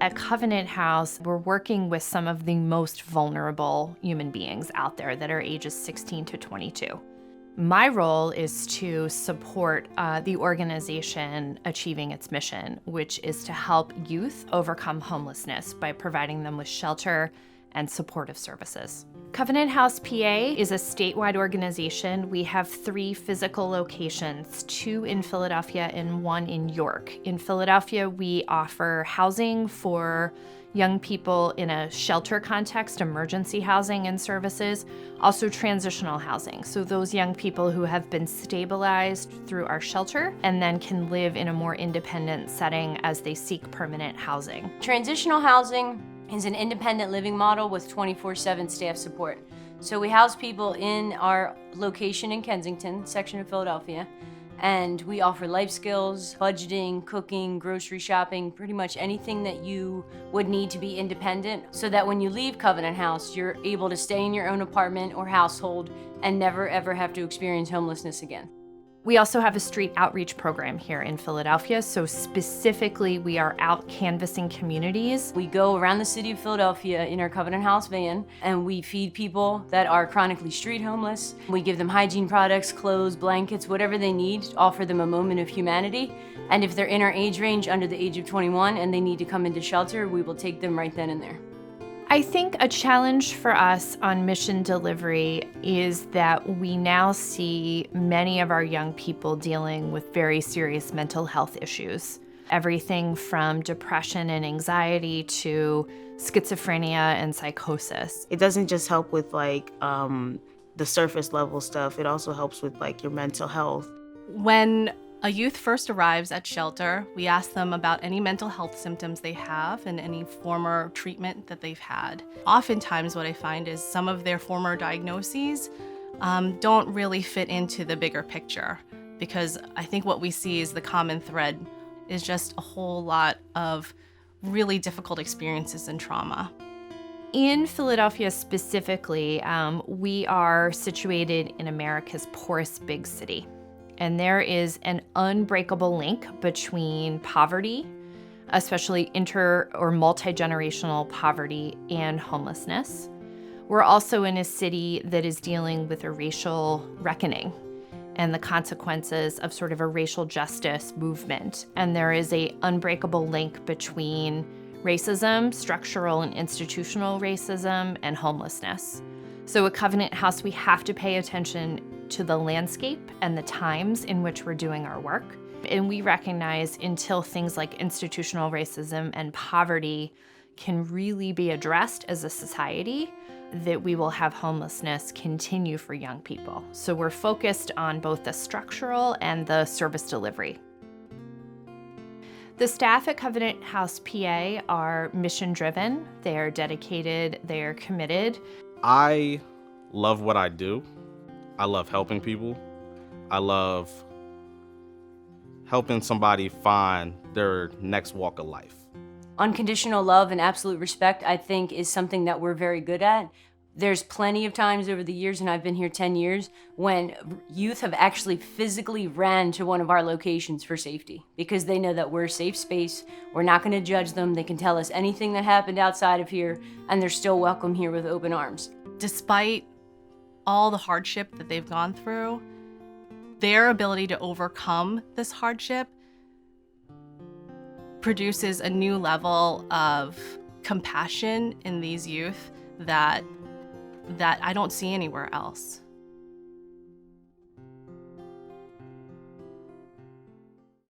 At Covenant House, we're working with some of the most vulnerable human beings out there that are ages 16 to 22. My role is to support the organization achieving its mission, which is to help youth overcome homelessness by providing them with shelter and supportive services. Covenant House PA is a statewide organization. We have 3 physical locations, 2 in Philadelphia and 1 in York. In Philadelphia, we offer housing for young people in a shelter context, emergency housing and services, also transitional housing. So those young people who have been stabilized through our shelter and then can live in a more independent setting as they seek permanent housing. Transitional housing is an independent living model with 24/7 staff support. So we house people in our location in Kensington, section of Philadelphia, and we offer life skills, budgeting, cooking, grocery shopping, pretty much anything that you would need to be independent, so that when you leave Covenant House, you're able to stay in your own apartment or household and never ever have to experience homelessness again. We also have a street outreach program here in Philadelphia, so specifically we are out canvassing communities. We go around the city of Philadelphia in our Covenant House van, and we feed people that are chronically street homeless. We give them hygiene products, clothes, blankets, whatever they need, to offer them a moment of humanity. And if they're in our age range under the age of 21 and they need to come into shelter, we will take them right then and there. I think a challenge for us on mission delivery is that we now see many of our young people dealing with very serious mental health issues. Everything from depression and anxiety to schizophrenia and psychosis. It doesn't just help with the surface level stuff, it also helps with your mental health. When a youth first arrives at shelter, we ask them about any mental health symptoms they have and any former treatment that they've had. Oftentimes what I find is some of their former diagnoses don't really fit into the bigger picture, because I think what we see is the common thread is just a whole lot of really difficult experiences and trauma. In Philadelphia specifically, we are situated in America's poorest big city. And there is an unbreakable link between poverty, especially inter or multi-generational poverty, and homelessness. We're also in a city that is dealing with a racial reckoning and the consequences of sort of a racial justice movement. And there is an unbreakable link between racism, structural and institutional racism, and homelessness. So at Covenant House, we have to pay attention to the landscape and the times in which we're doing our work. And we recognize until things like institutional racism and poverty can really be addressed as a society, that we will have homelessness continue for young people. So we're focused on both the structural and the service delivery. The staff at Covenant House PA are mission-driven, they are dedicated, they are committed. I love what I do. I love helping people. I love helping somebody find their next walk of life. Unconditional love and absolute respect, I think, is something that we're very good at. There's plenty of times over the years, and I've been here 10 years, when youth have actually physically ran to one of our locations for safety because they know that we're a safe space. We're not going to judge them. They can tell us anything that happened outside of here, and they're still welcome here with open arms. Despite all the hardship that they've gone through, their ability to overcome this hardship produces a new level of compassion in these youth that I don't see anywhere else.